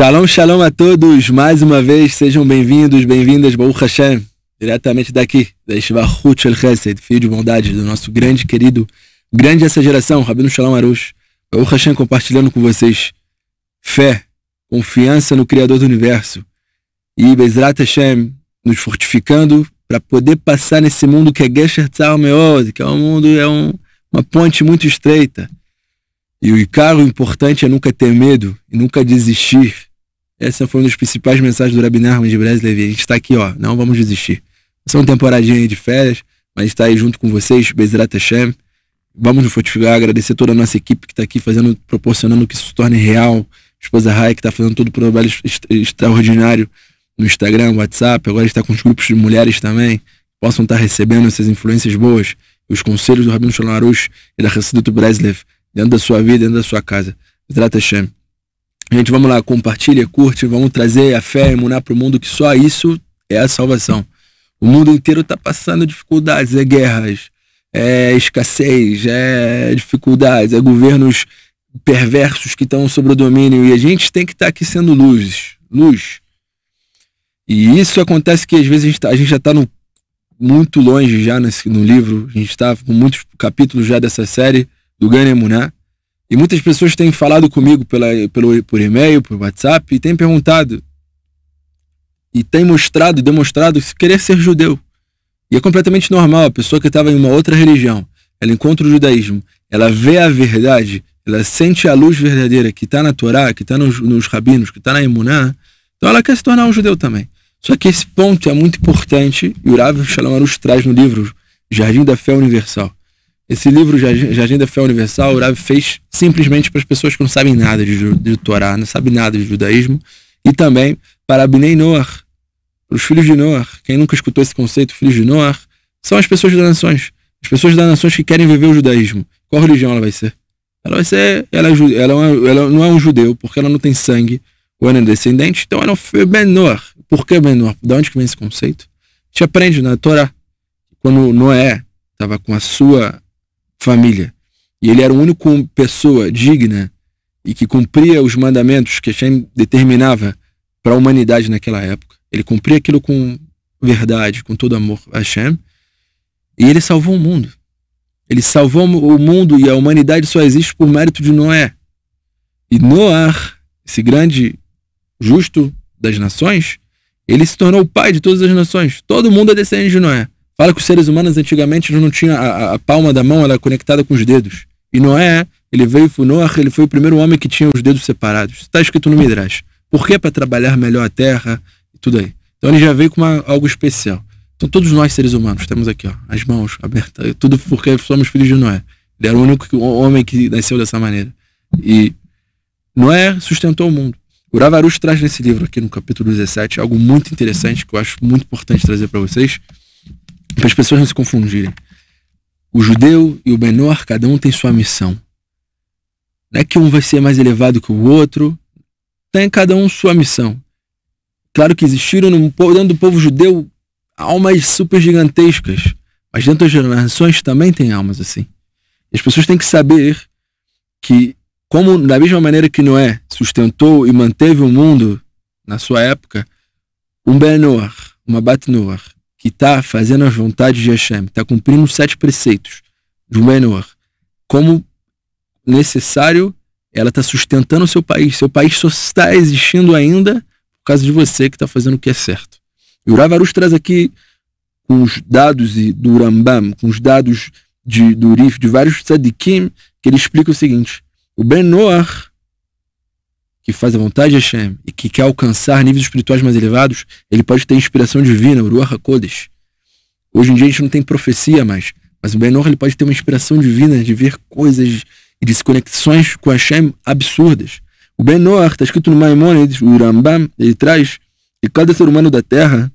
Shalom, shalom a todos, mais uma vez, sejam bem-vindos, bem-vindas, Baruch Hashem, diretamente daqui, da Yeshiva Hut Shel Chesed, filho de bondade do nosso grande, querido, grande essa geração, Rabino Shalom Arush, Baruch Hashem compartilhando com vocês fé, confiança no Criador do Universo e Bezrat Hashem nos fortificando para poder passar nesse mundo que é Gesher Tzar Meod, que é um mundo, uma ponte muito estreita. E o importante é nunca ter medo e nunca desistir. Essa foi uma das principais mensagens do Rabbi Nachman de Breslev. A gente está aqui, não vamos desistir. Essa é uma temporadinha aí de férias, mas está aí junto com vocês, Bezrat Hashem. Vamos nos fortificar, agradecer toda a nossa equipe que está aqui proporcionando que isso se torne real. A esposa Rai, que está fazendo todo o trabalho extraordinário no Instagram, WhatsApp. Agora está com os grupos de mulheres também. Possam estar recebendo essas influências boas. Os conselhos do Rabino Shalom Arush e da Hassidut Breslev dentro da sua vida, dentro da sua casa. Bezrat Hashem. Gente, vamos lá, compartilha, curte, vamos trazer a fé e emuná para o mundo, que só isso é a salvação. O mundo inteiro está passando dificuldades, é guerras, é escassez, é dificuldades, é governos perversos que estão sobre o domínio, e a gente tem que estar aqui sendo luz. E isso acontece que às vezes a gente já está muito longe já no livro, a gente está com muitos capítulos já dessa série do Gan Emuná, e muitas pessoas têm falado comigo por e-mail, por WhatsApp, e têm perguntado, e têm demonstrado querer ser judeu. E é completamente normal, a pessoa que estava em uma outra religião, ela encontra o judaísmo, ela vê a verdade, ela sente a luz verdadeira que está na Torá, que está nos rabinos, que está na Emuná, então ela quer se tornar um judeu também. Só que esse ponto é muito importante, e o Rav Shalom Arush traz no livro Jardim da Fé Universal. Esse livro, Jardim da Fé Universal, o Rav fez simplesmente para as pessoas que não sabem nada de Torá, não sabem nada de judaísmo, e também para Bnei Noach, para os filhos de Noach. Quem nunca escutou esse conceito, filhos de Noach, são as pessoas das nações. As pessoas das nações que querem viver o judaísmo. Qual religião ela vai ser? Ela não é um judeu, porque ela não tem sangue, ou ela é descendente, então ela é Ben Noach. Por que Ben Noach? De onde que vem esse conceito? A gente aprende na Torá. Quando Noé estava com a sua família, e ele era a única pessoa digna e que cumpria os mandamentos que Hashem determinava para a humanidade naquela época. Ele cumpria aquilo com verdade, com todo amor a Hashem, e ele salvou o mundo. Ele salvou o mundo, e a humanidade só existe por mérito de Noé. E Noé, esse grande justo das nações, ele se tornou o pai de todas as nações. Todo mundo é descendente de Noé. Fala que os seres humanos antigamente não tinham a palma da mão, ela conectada com os dedos. E Noé, ele foi o primeiro homem que tinha os dedos separados. Está escrito no Midrash. Por quê? Para trabalhar melhor a terra e tudo aí. Então ele já veio com algo especial. Então todos nós, seres humanos, temos aqui as mãos abertas, tudo porque somos filhos de Noé. Ele era o único homem que nasceu dessa maneira. E Noé sustentou o mundo. O Rav Arush traz nesse livro aqui no capítulo 17 algo muito interessante que eu acho muito importante trazer para vocês, para as pessoas não se confundirem. O judeu e o Ben Noach, cada um tem sua missão. Não é que um vai ser mais elevado que o outro. Tem cada um sua missão. Claro que existiram dentro do povo judeu almas super gigantescas, mas dentro das nações também tem almas assim. E as pessoas têm que saber que, como da mesma maneira que Noé sustentou e manteve o mundo na sua época, um Ben Noach, uma Bat Noach, que está fazendo as vontades de Hashem, está cumprindo os 7 preceitos de um Ben Noach, como necessário, ela está sustentando o seu país. Seu país só está existindo ainda por causa de você que está fazendo o que é certo. E o Rav Arush traz aqui, com os dados do Rambam, com os dados do Rif, de vários tzadikim, que ele explica o seguinte: o Ben Noach, que faz a vontade de Hashem e que quer alcançar níveis espirituais mais elevados, ele pode ter inspiração divina, o Ruach HaKodesh. Hoje em dia a gente não tem profecia mais, mas o Ben Noach, ele pode ter uma inspiração divina de ver coisas e de conexões com Hashem absurdas. O Ben Noach, está escrito no Maimonides, o Rambam, ele traz que cada ser humano da Terra,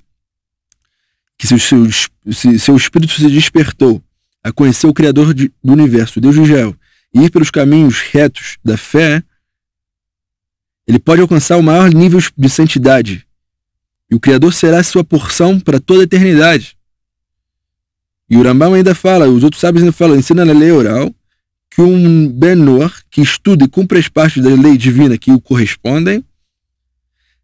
que seu espírito se despertou a conhecer o Criador do Universo, o Deus de Israel, e ir pelos caminhos retos da fé, ele pode alcançar o maior nível de santidade. E o Criador será sua porção para toda a eternidade. E o Rambam ainda fala, os outros sábios ainda falam, ensina na lei oral, que um Ben Noach que estuda e cumpre as partes da lei divina que o correspondem,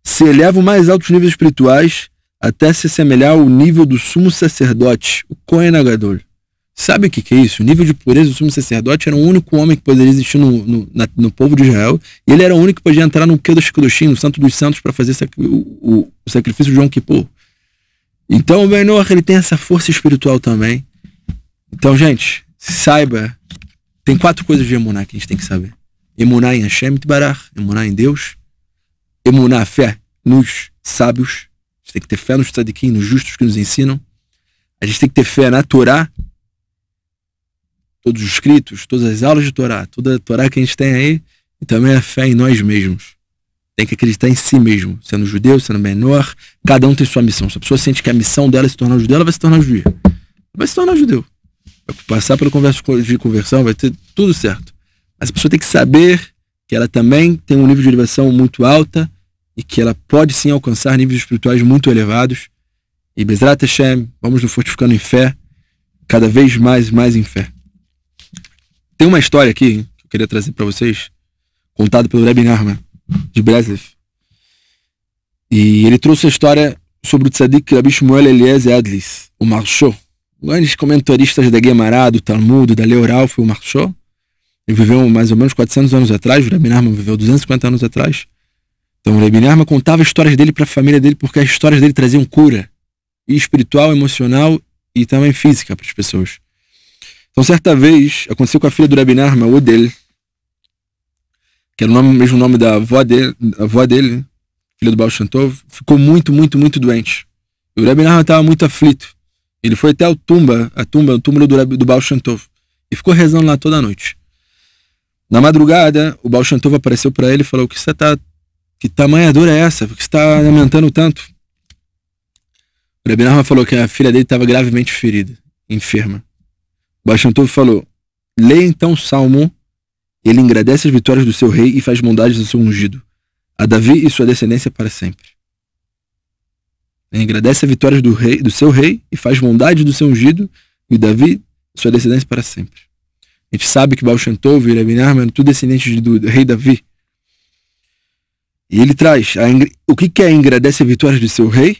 se eleva aos mais altos níveis espirituais até se assemelhar ao nível do sumo sacerdote, o Kohen Gadol. Sabe o que é isso? O nível de pureza do sumo sacerdote era o único homem que poderia existir no povo de Israel, e ele era o único que podia entrar no Kedosh Kedoshim, no Santo dos Santos, para fazer o sacrifício de Yom Kippur. Então o Ben Noach, ele tem essa força espiritual também. Então, gente, saiba, tem 4 coisas de Emuná que a gente tem que saber. Emuná em Hashem Tbarach, Emuná em Deus, Emuná, a fé nos sábios, a gente tem que ter fé nos tzadikim, nos justos que nos ensinam, a gente tem que ter fé na Torá, todos os escritos, todas as aulas de Torá, toda a Torá que a gente tem aí, e também a fé em nós mesmos. Tem que acreditar em si mesmo, sendo judeu, sendo Ben Noach, cada um tem sua missão. Se a pessoa sente que a missão dela é se tornar judeu, ela vai se tornar judeu. Vai se tornar judeu. Vai passar pelo de conversão, vai ter tudo certo. Mas a pessoa tem que saber que ela também tem um nível de elevação muito alta e que ela pode sim alcançar níveis espirituais muito elevados. E Bezrat Hashem, vamos nos fortificando em fé, cada vez mais em fé. Tem uma história aqui que eu queria trazer para vocês, contada pelo Rebbe Nachman de Breslev. E ele trouxe a história sobre o tzadik Rabbi Shmuel Eliezer Adlis, o Marshó. Grandes comentaristas da Guemará, do Talmud, da Lei Oral, foi o Marshó. Ele viveu mais ou menos 400 anos atrás, o Rebbe Nachman viveu 250 anos atrás. Então o Rebbe Nachman contava histórias dele para a família dele, porque as histórias dele traziam cura, e espiritual, emocional e também física para as pessoas. Então certa vez, aconteceu com a filha do Rebbe Nachman, Odel, que era o mesmo nome da avó dele, filha do Baal Shem Tov, ficou muito doente. E o Rebbe Nachman estava muito aflito. Ele foi até o túmulo do Baal Shem Tov, e ficou rezando lá toda a noite. Na madrugada, o Baal Shem Tov apareceu para ele e falou: que tamanha dor é essa? Por que você está lamentando tanto? O Rebbe Nachman falou que a filha dele estava gravemente ferida, enferma. O Baal Shem Tov falou: leia então o Salmo. Ele agradece as vitórias do seu rei e faz bondades do seu ungido, a Davi e sua descendência para sempre. Ele agradece as vitórias do seu rei e faz bondade do seu ungido, e Davi e sua descendência para sempre. A gente sabe que Baal Shem Tov e Rebbe Nachman eram tudo descendentes do rei Davi. E ele traz o que é agradece as vitórias do seu rei?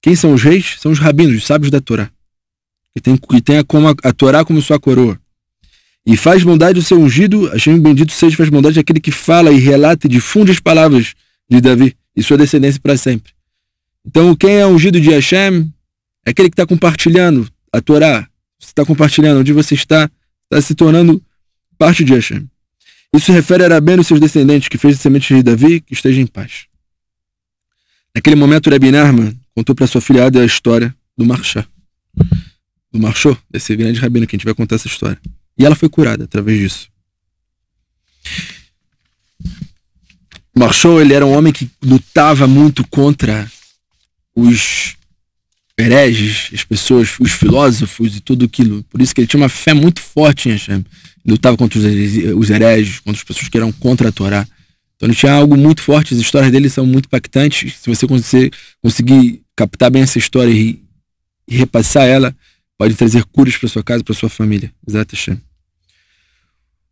Quem são os reis? São os rabinos, os sábios da Torá. Que tem a Torá como sua coroa. E faz bondade do seu ungido, Hashem bendito seja, faz bondade daquele que fala e relata e difunde as palavras de Davi e sua descendência para sempre. Então, quem é ungido de Hashem é aquele que está compartilhando a Torá. Você está compartilhando, onde você está se tornando parte de Hashem. Isso refere a Rabbeinu e seus descendentes, que fez a semente de Davi, que esteja em paz. Naquele momento, o Rebbe Nachman contou para sua filhada a história do Marshó, desse grande rabino que a gente vai contar essa história. E ela foi curada através disso. Marshó, ele era um homem que lutava muito contra os hereges, as pessoas, os filósofos e tudo aquilo. Por isso que ele tinha uma fé muito forte em Hashem. Ele lutava contra os hereges, contra as pessoas que eram contra a Torá. Então ele tinha algo muito forte. As histórias dele são muito impactantes. Se você conseguir captar bem essa história e repassar ela, pode trazer curas para sua casa, para sua família. Exato, Hashem.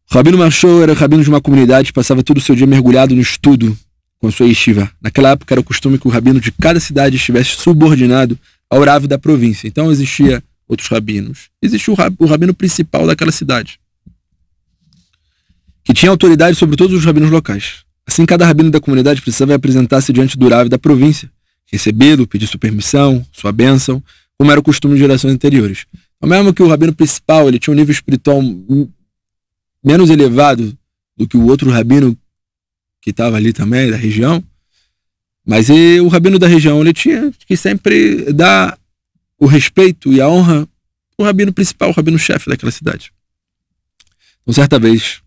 O Rabino Marshó era rabino de uma comunidade, passava todo o seu dia mergulhado no estudo com a sua yeshiva. Naquela época era o costume que o rabino de cada cidade estivesse subordinado ao Rav da província. Então existia outros rabinos. Existia o rabino principal daquela cidade, que tinha autoridade sobre todos os rabinos locais. Assim, cada rabino da comunidade precisava apresentar-se diante do Rav da província, recebê-lo, pedir sua permissão, sua bênção, como era o costume de gerações anteriores. Ao mesmo que o rabino principal ele tinha um nível espiritual menos elevado do que o outro rabino que estava ali também, da região, mas o rabino da região ele tinha que sempre dar o respeito e a honra ao rabino principal, o rabino-chefe daquela cidade. Então, certa vez,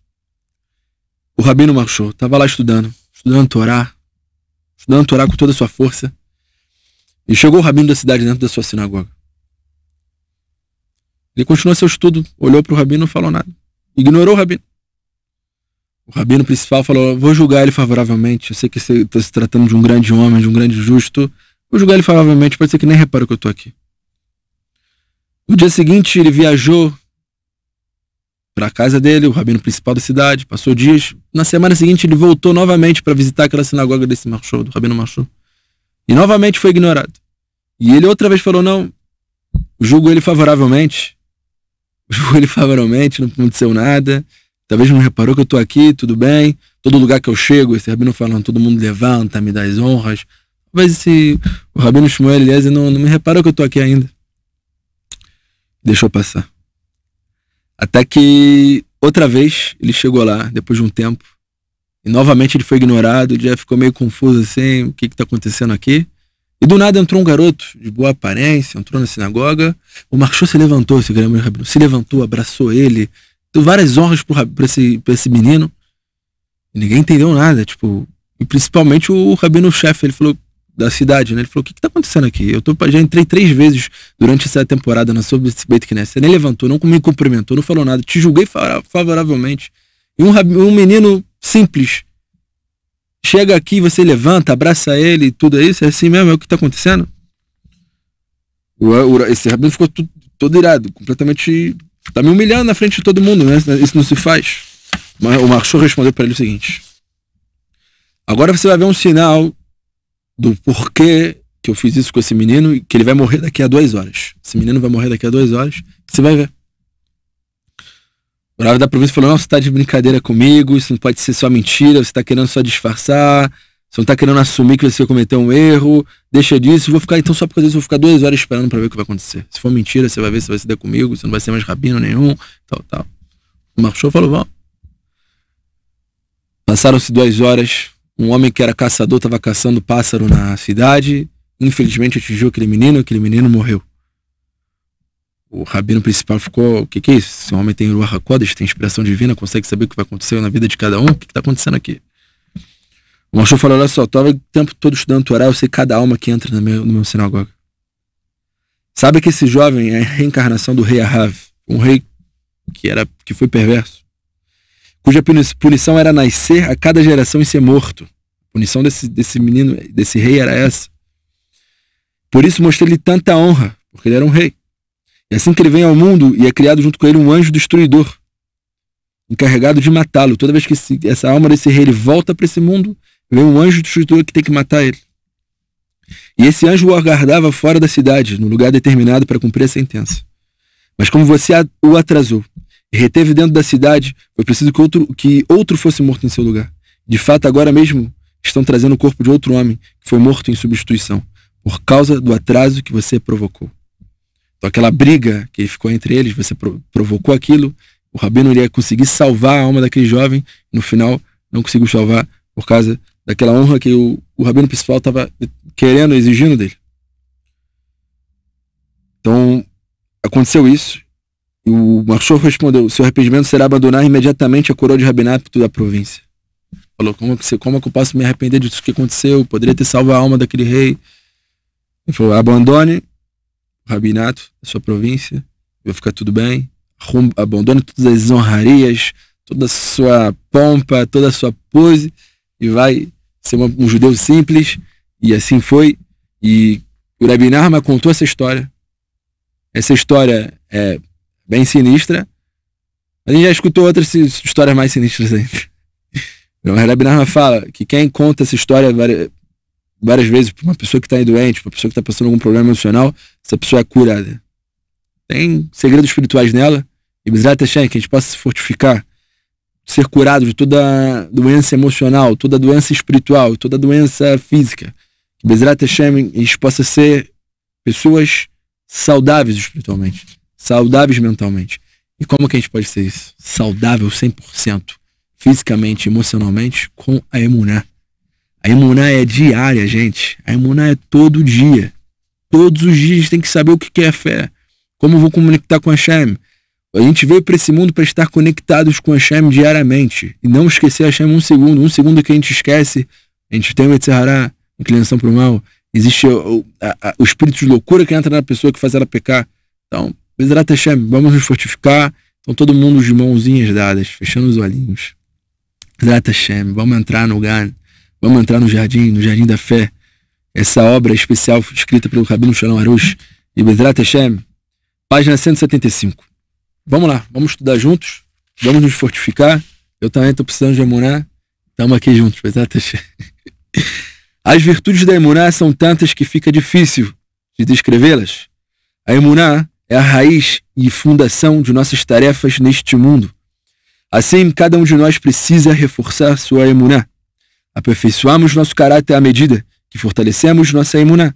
o rabino Marshó estava lá estudando Torá com toda a sua força, e chegou o rabino da cidade dentro da sua sinagoga. Ele continuou seu estudo, olhou para o rabino e não falou nada. Ignorou o rabino. O rabino principal falou: vou julgar ele favoravelmente. Eu sei que você está se tratando de um grande homem, de um grande justo. Vou julgar ele favoravelmente, pode ser que nem reparou que eu estou aqui. No dia seguinte, ele viajou para a casa dele, o rabino principal da cidade, passou dias. Na semana seguinte ele voltou novamente para visitar aquela sinagoga desse Marshall, do rabino Marshall. E novamente foi ignorado. E ele outra vez falou, não, julgo ele favoravelmente, não aconteceu nada, talvez não reparou que eu tô aqui, tudo bem, todo lugar que eu chego, esse rabino falando, todo mundo levanta, me dá as honras. Talvez o rabino Shmuel Eliezer não me reparou que eu tô aqui ainda. Deixou passar. Até que outra vez ele chegou lá, depois de um tempo, e novamente ele foi ignorado, ele já ficou meio confuso assim, o que tá acontecendo aqui? E do nada entrou um garoto de boa aparência, entrou na sinagoga, o Marshall se levantou, esse grande rabino, se levantou, abraçou ele, deu várias honras pra esse menino, e ninguém entendeu nada, tipo, e principalmente o rabino-chefe, ele falou, da cidade, né? Ele falou, o que tá acontecendo aqui? Já entrei 3 vezes durante essa temporada na sobre esse Beit Knesset. Você nem levantou, não me cumprimentou, não falou nada. Te julguei favoravelmente. E um menino simples chega aqui, você levanta, abraça ele e tudo isso. É assim mesmo? É o que tá acontecendo? Esse rabino ficou todo irado, completamente... Tá me humilhando na frente de todo mundo, né? Isso não se faz. Mas o Marshall respondeu para ele o seguinte: agora você vai ver um sinal do porquê que eu fiz isso com esse menino e que ele vai morrer daqui a 2 horas. Esse menino vai morrer daqui a 2 horas. Você vai ver. O Rav da província falou, não, você tá de brincadeira comigo, isso não pode ser só mentira, você tá querendo só disfarçar, você não tá querendo assumir que você cometeu um erro, deixa disso, vou ficar, então só por causa disso, vou ficar 2 horas esperando pra ver o que vai acontecer. Se for mentira, você vai ver se vai se dar comigo, você não vai ser mais rabino nenhum, tal. O Marshall falou, vamos. Passaram-se 2 horas, um homem que era caçador estava caçando pássaro na cidade, infelizmente atingiu aquele menino morreu. O rabino principal ficou, o que é isso? Esse homem tem Ruach HaKodesh, tem inspiração divina, consegue saber o que vai acontecer na vida de cada um? O que está acontecendo aqui? O Marshall falou, olha só, estou o tempo todo estudando Torá, eu sei cada alma que entra no meu sinagoga. Sabe que esse jovem é a reencarnação do rei Ahav, um rei que foi perverso, cuja punição era nascer a cada geração e ser morto. A punição desse menino, desse rei era essa. Por isso mostrei-lhe tanta honra, porque ele era um rei. E assim que ele vem ao mundo, e é criado junto com ele um anjo destruidor, encarregado de matá-lo. Toda vez que essa alma desse rei ele volta para esse mundo, vem um anjo destruidor que tem que matar ele. E esse anjo o aguardava fora da cidade, no lugar determinado para cumprir a sentença. Mas como você o atrasou e reteve dentro da cidade, foi preciso que outro fosse morto em seu lugar. De fato, agora mesmo estão trazendo o corpo de outro homem que foi morto em substituição, por causa do atraso que você provocou. Então aquela briga que ficou entre eles, você provocou aquilo, o rabino iria conseguir salvar a alma daquele jovem, e no final não conseguiu salvar por causa daquela honra que o rabino principal estava querendo, exigindo dele. Então aconteceu isso, e o Marshall respondeu, seu arrependimento será abandonar imediatamente a coroa de rabinato da província. Falou, como é que eu posso me arrepender disso que aconteceu? Poderia ter salvo a alma daquele rei. Ele falou, abandone o rabinato da sua província, vai ficar tudo bem. Abandone todas as honrarias, toda a sua pompa, toda a sua pose, e vai ser um judeu simples. E assim foi. E o Rabi Nahman contou essa história. Essa história é bem sinistra. A gente já escutou outras histórias mais sinistras ainda. O Rabi Nahman fala que quem conta essa história várias vezes para uma pessoa que está doente, para uma pessoa que está passando algum problema emocional, essa pessoa é curada. Tem segredos espirituais nela, e Bezrat Hashem, que a gente possa se fortificar, ser curado de toda doença emocional, toda doença espiritual, toda doença física. Que Bezrat Hashem, a gente possa ser pessoas saudáveis espiritualmente, saudáveis mentalmente. E como que a gente pode ser isso? Saudável 100%, fisicamente, emocionalmente, com a emuná. A emuná é diária, gente. A emuná é todo dia. Todos os dias a gente tem que saber o que é a fé. Como eu vou conectar com a Hashem? A gente veio para esse mundo para estar conectados com a Hashem diariamente. E não esquecer a Hashem um segundo. Um segundo que a gente esquece, a gente tem o Yetzirah, inclinação para o mal. Existe o espírito de loucura que entra na pessoa que faz ela pecar. Então, Bezrat Hashem, vamos nos fortificar. Então todo mundo de mãozinhas dadas, fechando os olhinhos. Bezrat Hashem, vamos entrar no Gan. Vamos entrar no jardim da fé. Essa obra especial escrita pelo Rabino Shalom Arush e Bezrat Hashem, página 175. Vamos lá, vamos estudar juntos. Vamos nos fortificar. Eu também estou precisando de emuná. Estamos aqui juntos. As virtudes da emuná são tantas que fica difícil de descrevê-las. A emuná é a raiz e fundação de nossas tarefas neste mundo. Assim, cada um de nós precisa reforçar sua emuná. Aperfeiçoamos nosso caráter à medida que fortalecemos nossa emuná.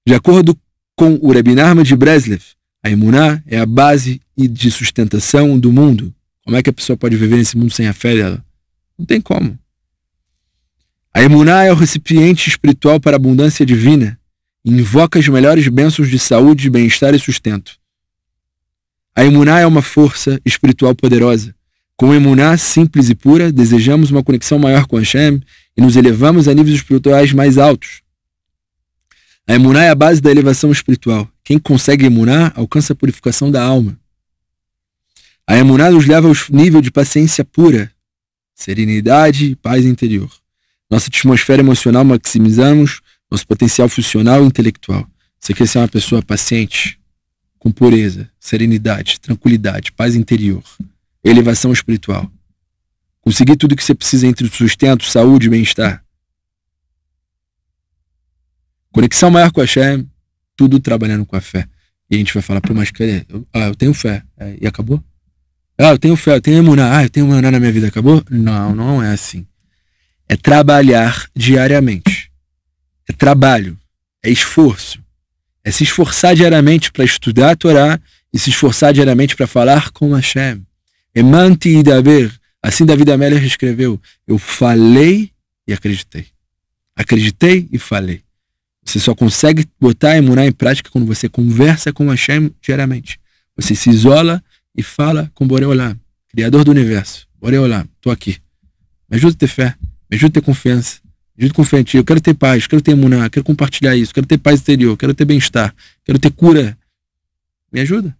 De acordo com o Rebbe Nachman de Breslev, a emuná é a base de sustentação do mundo. Como é que a pessoa pode viver nesse mundo sem a fé dela? Não tem como. A emuná é o recipiente espiritual para a abundância divina e invoca as melhores bênçãos de saúde, bem-estar e sustento. A emuná é uma força espiritual poderosa. Com a emuná simples e pura, desejamos uma conexão maior com Hashem e nos elevamos a níveis espirituais mais altos. A emuná é a base da elevação espiritual. Quem consegue emuná alcança a purificação da alma. A emuná nos leva ao nível de paciência pura, serenidade e paz interior. Nossa atmosfera emocional maximizamos nosso potencial funcional e intelectual. Você quer ser uma pessoa paciente, com pureza, serenidade, tranquilidade, paz interior, elevação espiritual. Conseguir tudo o que você precisa entre sustento, saúde e bem-estar. Conexão maior com a Hashem, tudo trabalhando com a fé. E a gente vai falar, pô, mas cadê? Eu tenho fé. E acabou? Eu tenho fé, eu tenho emuná. Eu tenho emuná na minha vida, acabou? Não, não é assim. É trabalhar diariamente. É trabalho. É esforço. É se esforçar diariamente para estudar a Torá e se esforçar diariamente para falar com Hashem. Emanti e Daber. Assim David Amélia escreveu. Eu falei e acreditei. Acreditei e falei. Você só consegue botar a emuná em prática quando você conversa com Hashem diariamente. Você se isola e fala com Borei Olam, Criador do Universo. Borei Olam, estou aqui. Me ajuda a ter fé. Me ajuda a ter confiança. Me ajuda a confiar em ti. Eu quero ter paz, quero ter emuná, quero compartilhar isso, quero ter paz interior, quero ter bem-estar, quero ter cura. Me ajuda.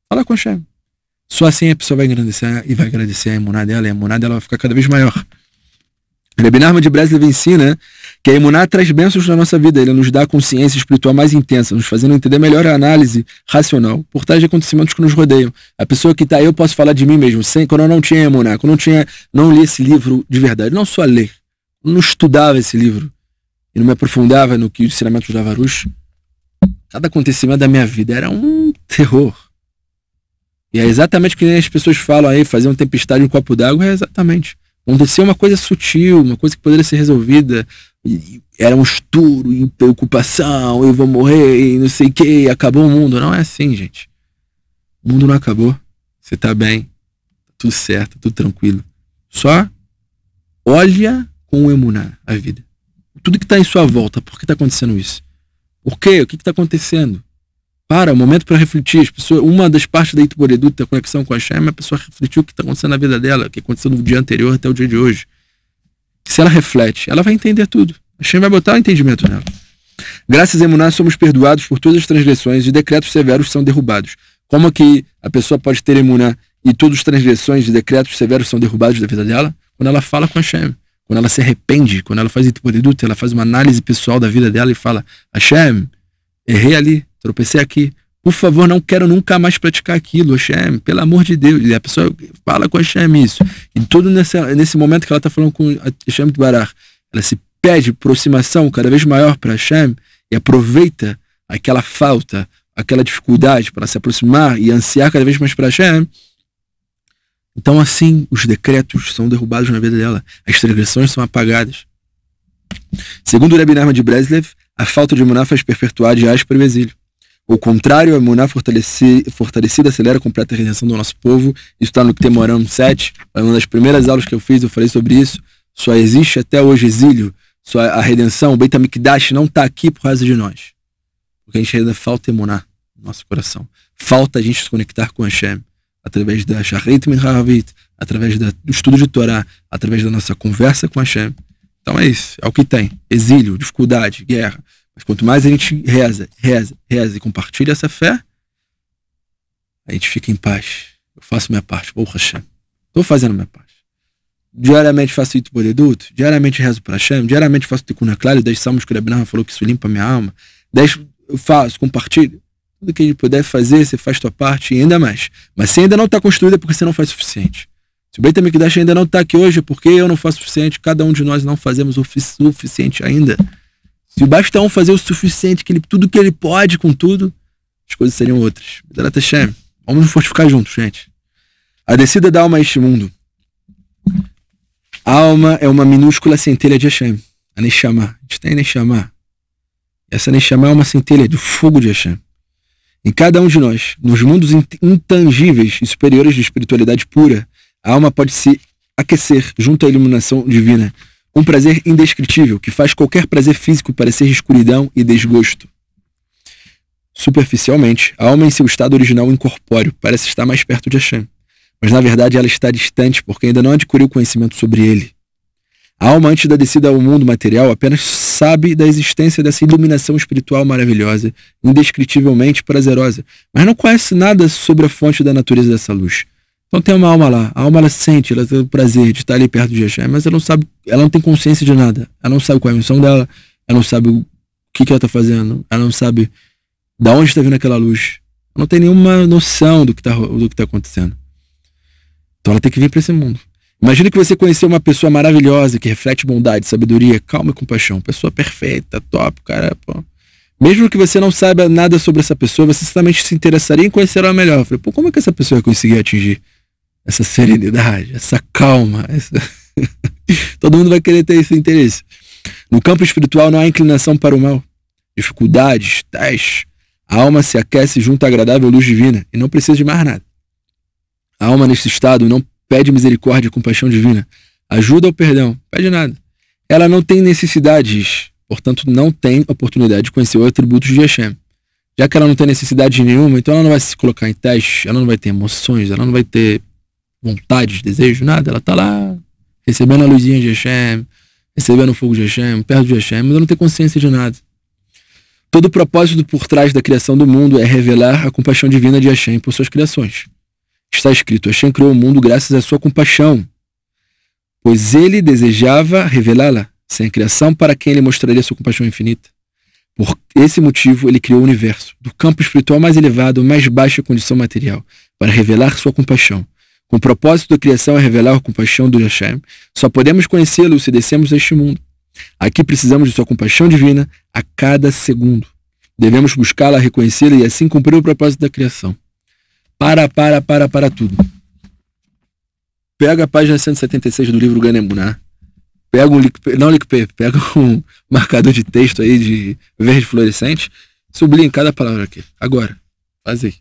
Fala com Hashem. Só assim a pessoa vai engrandecer e vai agradecer a emuná dela, e a emuná dela vai ficar cada vez maior. Rebbe Nachman de Breslev ensina que a emuná traz bênçãos na nossa vida. Ele nos dá a consciência espiritual mais intensa, nos fazendo entender melhor a análise racional por trás de acontecimentos que nos rodeiam. A pessoa que está, eu posso falar de mim mesmo, quando eu não tinha emuná, quando eu não li esse livro de verdade, não só ler, eu não estudava esse livro e não me aprofundava no que os ensinamentos da Varush, cada acontecimento da minha vida era um terror. E é exatamente o que as pessoas falam aí, fazer uma tempestade em um copo d'água, é exatamente. Aconteceu uma coisa sutil, uma coisa que poderia ser resolvida, e era um estouro, e preocupação, eu vou morrer, e não sei o que, acabou o mundo. Não é assim, gente. O mundo não acabou. Você tá bem, tudo certo, tudo tranquilo. Só olha com o emuná a vida. Tudo que tá em sua volta, por que tá acontecendo isso? Por quê? O que tá acontecendo? Para, um momento para refletir. As pessoas, uma das partes da Itboredut, da conexão com a Hashem, é a pessoa refletir o que está acontecendo na vida dela, o que aconteceu no dia anterior até o dia de hoje. Se ela reflete, ela vai entender tudo. A Hashem vai botar o entendimento nela. Graças a emuná somos perdoados por todas as transgressões e decretos severos são derrubados. Como que a pessoa pode ter emuná e todas as transgressões e decretos severos são derrubados da vida dela? Quando ela fala com a Hashem. Quando ela se arrepende, quando ela faz Itboredut, ela faz uma análise pessoal da vida dela e fala: Hashem, errei ali, tropecei aqui. Por favor, não quero nunca mais praticar aquilo, Hashem, pelo amor de Deus. E a pessoa fala com Hashem isso. E todo nesse momento que ela está falando com Hashem de Barach, ela se pede aproximação cada vez maior para Hashem e aproveita aquela falta, aquela dificuldade para se aproximar e ansiar cada vez mais para Hashem. Então assim, os decretos são derrubados na vida dela. As transgressões são apagadas. Segundo o Rebbe Nachman de Breslev, a falta de emuná faz perpetuar de áspero o exílio. Ao contrário, a emuná fortalecida acelera a completa redenção do nosso povo. Isso está no Temoram 7. Uma das primeiras aulas que eu fiz, eu falei sobre isso. Só existe até hoje exílio. Só a redenção, o Beit HaMikdash não está aqui por causa de nós. Porque a gente ainda falta emuná no nosso coração. Falta a gente se conectar com Hashem. Através da Shacharit Minharavit, através do estudo de Torá, através da nossa conversa com Hashem. Então é isso, é o que tem. Exílio, dificuldade, guerra. Mas quanto mais a gente reza e compartilha essa fé, a gente fica em paz. Eu faço minha parte, Baruch Hashem. Estou fazendo minha parte. Diariamente faço Itboredut, diariamente rezo para Hashem, diariamente faço Tikkun HaKlal, 10 salmos que o Rebbe Nachman falou que isso limpa a minha alma. 10 eu faço, compartilho. Tudo que a gente puder fazer, você faz tua parte e ainda mais. Mas se ainda não está construído é porque você não faz o suficiente. Se o Beit HaMikdash ainda não está aqui hoje, é porque eu não faço o suficiente, cada um de nós não fazemos o suficiente ainda. Se basta um fazer o suficiente, tudo que ele pode com tudo, as coisas seriam outras. Vamos nos fortificar juntos, gente. A descida da alma a este mundo. A alma é uma minúscula centelha de Hashem. A Neshama. A gente tem Neshama. Essa Neshama é uma centelha do fogo de Hashem. Em cada um de nós, nos mundos intangíveis e superiores de espiritualidade pura, a alma pode se aquecer junto à iluminação divina. Um prazer indescritível que faz qualquer prazer físico parecer escuridão e desgosto. Superficialmente, a alma em seu estado original incorpóreo parece estar mais perto de Hashem. Mas na verdade ela está distante porque ainda não adquiriu conhecimento sobre ele. A alma antes da descida ao mundo material apenas sabe da existência dessa iluminação espiritual maravilhosa, indescritivelmente prazerosa, mas não conhece nada sobre a fonte da natureza dessa luz. Então tem uma alma lá, a alma ela sente, ela tem o prazer de estar ali perto de Hashem, mas ela não sabe, ela não tem consciência de nada, ela não sabe qual é a missão dela, ela não sabe o que ela está fazendo, ela não sabe de onde está vindo aquela luz, ela não tem nenhuma noção do que está acontecendo. Então ela tem que vir para esse mundo. Imagine que você conheceu uma pessoa maravilhosa que reflete bondade, sabedoria, calma e compaixão. Pessoa perfeita, top, cara. Pô. Mesmo que você não saiba nada sobre essa pessoa, você certamente se interessaria em conhecer ela melhor. Eu falei, pô, como é que essa pessoa vai conseguir atingir essa serenidade, essa calma? Todo mundo vai querer ter esse interesse. No campo espiritual não há inclinação para o mal. Dificuldades, testes. A alma se aquece junto à agradável luz divina e não precisa de mais nada. A alma nesse estado não pede misericórdia e compaixão divina, ajuda ou perdão, pede nada. Ela não tem necessidades, portanto não tem oportunidade de conhecer os atributos de Hashem. Já que ela não tem necessidade nenhuma, então ela não vai se colocar em teste, ela não vai ter emoções, ela não vai ter vontade, desejo, nada. Ela está lá, recebendo a luzinha de Hashem, recebendo o fogo de Hashem, perto de Hashem, mas ela não tem consciência de nada. Todo o propósito por trás da criação do mundo é revelar a compaixão divina de Hashem por suas criações. Está escrito, Hashem criou o mundo graças à sua compaixão, pois ele desejava revelá-la sem a criação para quem ele mostraria sua compaixão infinita. Por esse motivo, ele criou o universo, do campo espiritual mais elevado, mais baixa condição material, para revelar sua compaixão. Com o propósito da criação é revelar a compaixão do Hashem, só podemos conhecê-lo se descemos a este mundo. Aqui precisamos de sua compaixão divina a cada segundo. Devemos buscá-la, reconhecê-la e assim cumprir o propósito da criação. Para tudo. Pega a página 176 do livro Gan Emuná. Pega pega um marcador de texto aí de verde fluorescente, sublinha cada palavra aqui. Agora, faz aí.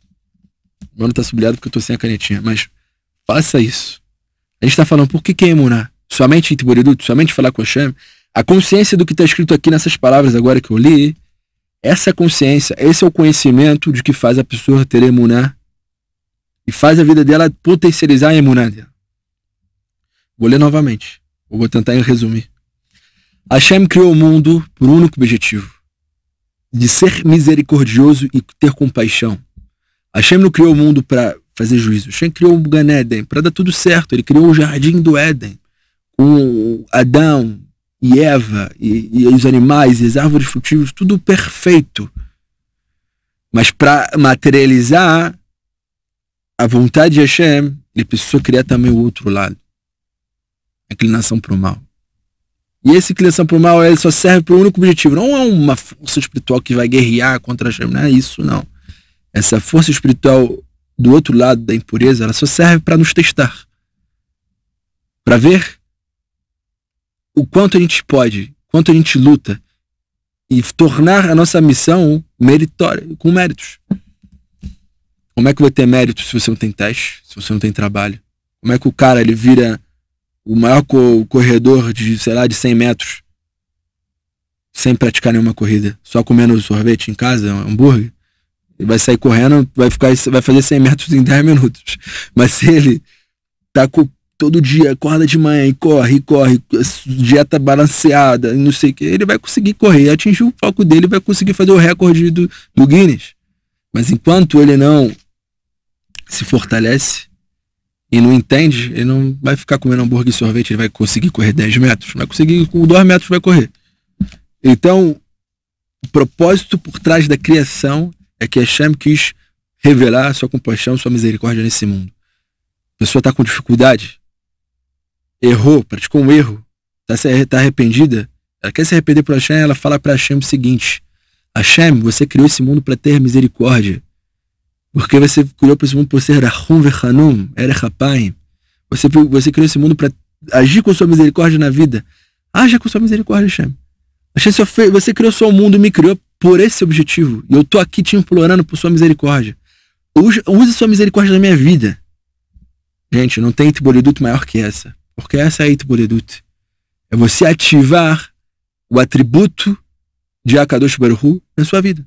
O mano tá sublinhado porque eu tô sem a canetinha, mas faça isso. A gente tá falando, por que é Emuná? Somente Tiboridut, somente falar com Hashem. A consciência do que está escrito aqui nessas palavras agora que eu li, essa consciência, esse é o conhecimento de que faz a pessoa ter Emuná e faz a vida dela potencializar a Emuná dela. Vou ler novamente. Vou tentar resumir. Hashem criou o mundo por um único objetivo, de ser misericordioso e ter compaixão. Hashem não criou o mundo para fazer juízo. Hashem criou o Gan Eden para dar tudo certo. Ele criou o jardim do Éden, com Adão e Eva, e os animais, e as árvores frutíferas, tudo perfeito. Mas para materializar a vontade de Hashem, ele precisou criar também o outro lado. A inclinação para o mal. E essa inclinação para o mal ele só serve para o único objetivo. Não é uma força espiritual que vai guerrear contra Hashem. Não é isso, não. Essa força espiritual do outro lado da impureza, ela só serve para nos testar. Para ver o quanto a gente pode, quanto a gente luta e tornar a nossa missão meritória, com méritos. Como é que vai ter mérito se você não tem teste, se você não tem trabalho? Como é que o cara ele vira o maior corredor de, sei lá, de 100 metros sem praticar nenhuma corrida, só comendo sorvete em casa, hambúrguer? Ele vai sair correndo, vai fazer 100 metros em 10 minutos. Mas se ele tá todo dia, acorda de manhã e corre, dieta balanceada, não sei o que, ele vai conseguir correr, atingir o foco dele, vai conseguir fazer o recorde do Guinness. Mas enquanto ele não se fortalece e não entende, ele não vai ficar comendo hambúrguer e sorvete, ele vai conseguir correr 10 metros, vai conseguir, com 2 metros vai correr. Então, o propósito por trás da criação é que Hashem quis revelar sua compaixão, sua misericórdia nesse mundo. A pessoa está com dificuldade, errou, praticou um erro, tá arrependida, ela quer se arrepender por Hashem, ela fala para Hashem o seguinte: Hashem, você criou esse mundo para ter misericórdia. Porque você criou esse mundo por ser Rahum Vechanum, Erech Apayim. Você criou esse mundo para agir com sua misericórdia na vida. Haja com sua misericórdia, Hashem. Hashem, você criou só o mundo e me criou por esse objetivo. E eu tô aqui te implorando por sua misericórdia. Use sua misericórdia na minha vida. Gente, não tem Itboledut maior que essa. Porque essa é a Itboledut. É você ativar o atributo de Akadosh Baruch Hu na sua vida.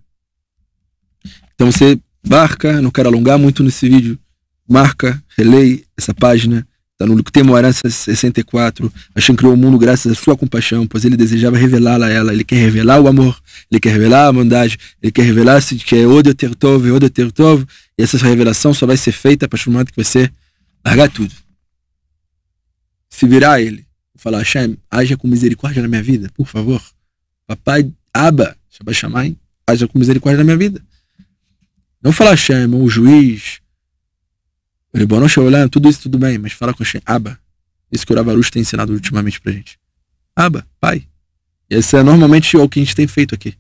Então você marca, não quero alongar muito nesse vídeo, marca, releia essa página, está no Likutei Moharan 64. Hashem criou o mundo graças à sua compaixão, pois ele desejava revelá-la a ela. Ele quer revelar o amor, ele quer revelar a bondade, ele quer revelar que é Od Yoter Tov, e essa revelação só vai ser feita a partir do momento que você largar tudo. Se virar ele, falar: Hashem, haja com misericórdia na minha vida, por favor. Papai, Abba, Shabbat Shamayim, haja com misericórdia na minha vida. Não falar Hashem, o juiz, o Ribono Shel Olam, tudo isso tudo bem, mas fala com Hashem, Abba. Isso que o Rav Arush tem ensinado ultimamente pra gente. Abba, pai. E esse é normalmente o que a gente tem feito aqui,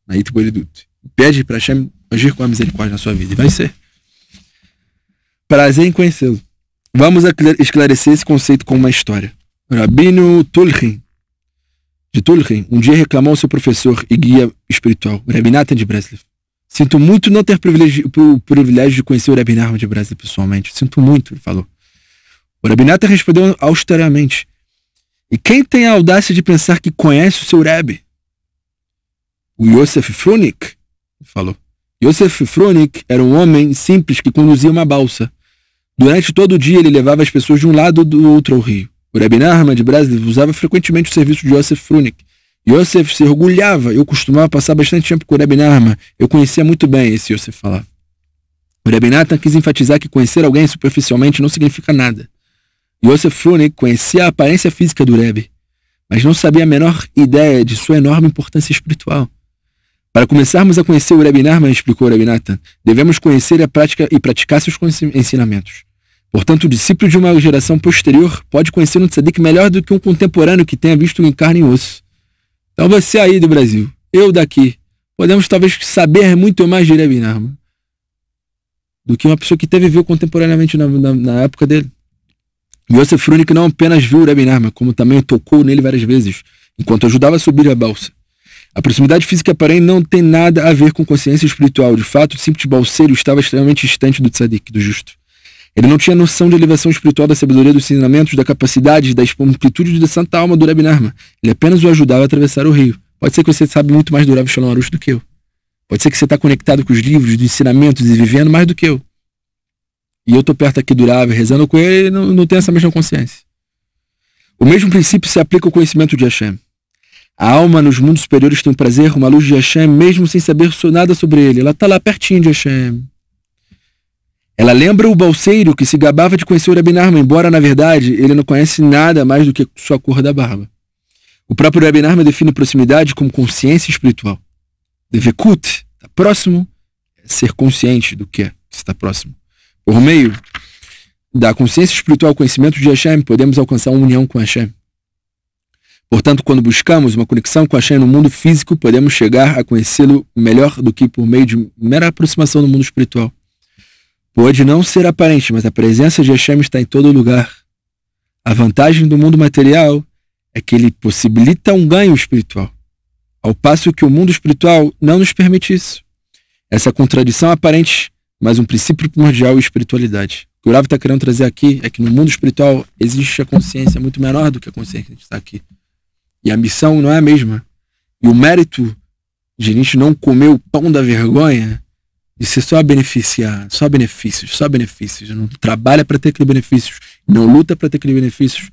na Itboledut. Pede pra Hashem agir com a misericórdia na sua vida, e vai ser. Prazer em conhecê-lo. Vamos esclarecer esse conceito com uma história. O Rabino Tulchin, de Tulchin, um dia reclamou ao seu professor e guia espiritual, o Rabbi Natan de Breslov: sinto muito não ter o privilégio de conhecer o Rabbi Nachman de Breslov pessoalmente. Sinto muito, ele falou. O Rabbi Natan respondeu austeramente: e quem tem a audácia de pensar que conhece o seu Rebbe? O Yosef Frunik falou. Yosef Frunik era um homem simples que conduzia uma balsa. Durante todo o dia ele levava as pessoas de um lado do outro ao rio. O Rabbi Nachman de Breslov usava frequentemente o serviço de Yosef Frunik. Yosef se orgulhava. Eu costumava passar bastante tempo com o Rabbi Nachman. Eu conhecia muito bem esse Yosef falava. O Rabbi Natan quis enfatizar que conhecer alguém superficialmente não significa nada. Yosef Frunik conhecia a aparência física do Rebbe, mas não sabia a menor ideia de sua enorme importância espiritual. Para começarmos a conhecer o Rabbi Nachman, explicou o Rabbi Natan, devemos conhecer a prática e praticar seus ensinamentos. Portanto, o discípulo de uma geração posterior pode conhecer um tzadik melhor do que um contemporâneo que tenha visto em carne e osso. Então você aí do Brasil, eu daqui, podemos talvez saber muito mais de Rabbi Nachman do que uma pessoa que até viveu contemporaneamente na época dele. Yosef Frunik não apenas viu o Rabbi Nachman, como também tocou nele várias vezes, enquanto ajudava a subir a balsa. A proximidade física, porém, não tem nada a ver com consciência espiritual. De fato, o simples balseiro estava extremamente distante do tzadik, do justo. Ele não tinha noção de elevação espiritual, da sabedoria dos ensinamentos, da capacidade, da amplitude da santa alma do Rabbi Nachman. Ele apenas o ajudava a atravessar o rio. Pode ser que você sabe muito mais do Rav Shalom Arush do que eu. Pode ser que você está conectado com os livros, dos ensinamentos e vivendo mais do que eu. E eu estou perto aqui do Rav, rezando com ele e não tenho essa mesma consciência. O mesmo princípio se aplica ao conhecimento de Hashem. A alma nos mundos superiores tem um prazer, uma luz de Hashem, mesmo sem saber nada sobre ele. Ela está lá pertinho de Hashem. Ela lembra o balseiro que se gabava de conhecer o Rabbi Nachman, embora, na verdade, ele não conhece nada mais do que sua cor da barba. O próprio Rabbi Nachman define proximidade como consciência espiritual. Devekut, está próximo, é ser consciente do que está próximo. Por meio da consciência espiritual, conhecimento de Hashem, podemos alcançar uma união com Hashem. Portanto, quando buscamos uma conexão com Hashem no mundo físico, podemos chegar a conhecê-lo melhor do que por meio de mera aproximação no mundo espiritual. Pode não ser aparente, mas a presença de Hashem está em todo lugar. A vantagem do mundo material é que ele possibilita um ganho espiritual, ao passo que o mundo espiritual não nos permite isso. Essa contradição aparente, mas um princípio primordial é a espiritualidade. O que o Rav está querendo trazer aqui é que no mundo espiritual existe a consciência muito menor do que a consciência que a gente está aqui. E a missão não é a mesma. E o mérito de a gente não comer o pão da vergonha, de ser só beneficiar, só benefícios. Não trabalha para ter aqueles benefícios, não luta para ter aqueles benefícios.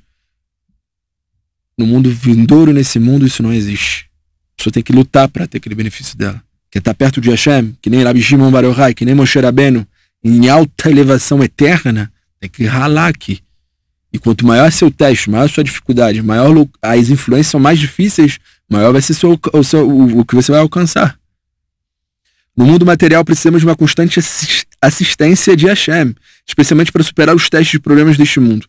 No mundo vindouro, nesse mundo, isso não existe. A pessoa tem que lutar para ter aquele benefício dela. Quer estar perto de Hashem, que nem Rabbi Shimon Bar Yochai, que nem Moshe Rabbeinu, em alta elevação eterna, tem que ralar aqui. E quanto maior é seu teste, maior a sua dificuldade, maior as influências são mais difíceis, maior vai ser o que você vai alcançar. No mundo material, precisamos de uma constante assistência de Hashem, especialmente para superar os testes de problemas deste mundo.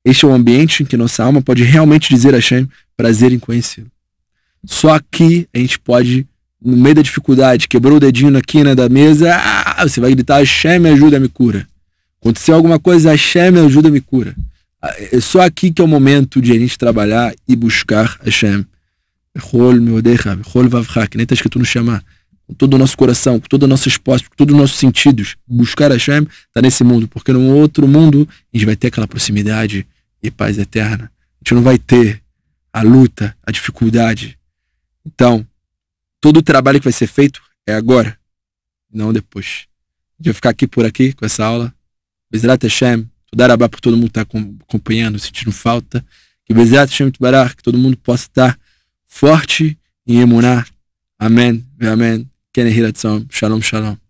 Este é o ambiente em que nossa alma pode realmente dizer a Hashem, prazer em conhecê-lo. Só aqui a gente pode, no meio da dificuldade, quebrou o dedinho na quina da mesa, você vai gritar, Hashem, me ajuda, me cura. Aconteceu alguma coisa, Hashem, me ajuda, me cura. É só aqui que é o momento de a gente trabalhar e buscar Hashem. Que nem está escrito no Shema. Com todo o nosso coração, com toda a nossa resposta, com todos os nossos sentidos. Buscar Hashem está nesse mundo. Porque no outro mundo a gente vai ter aquela proximidade e paz eterna. A gente não vai ter a luta, a dificuldade. Então, todo o trabalho que vai ser feito é agora, não depois. A gente vai ficar por aqui com essa aula. Bezrat Hashem, Tudarabá por todo mundo que está acompanhando, sentindo falta. Que Bezrat Hashem Tubarach, que todo mundo possa estar forte em emuná. Amém. Amém. Ken Hiratzon. Shalom, shalom.